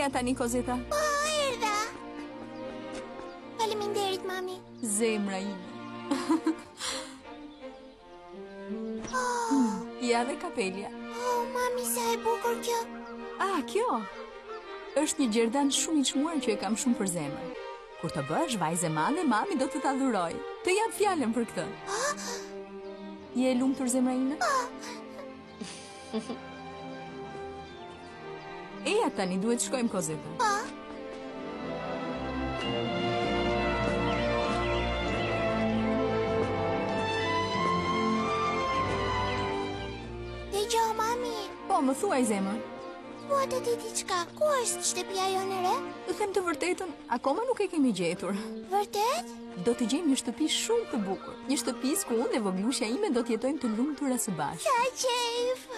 Eja tani Kozeta. Po, erdha. Faleminderit, mami. Zemra ime. Ja dhe kapelja. Oh, mami, sa e bukur kjo. Ah, kjo është një gjerdan shumë i çmuar që e kam shumë për zemër. Kur të bësh vajzë e madhe, mami do të ta dhuroj. Të jap fjalën për këtë. Je e lumtur zemra ime? Eja tani, duhet shkojmë Kozeta. Po. Dëgjoj, mami. Po, më thuaj zemër. Thua të ti diçka, ku është shtëpia jonë e re? Të them të vërtetën, akoma nuk e kemi gjetur. Vërtet? Do të gjejmë një shtëpi shumë të bukur. Një shtëpi ku unë dhe voglusha ime do të jetojmë të lumtura së bashku. Sa qejf!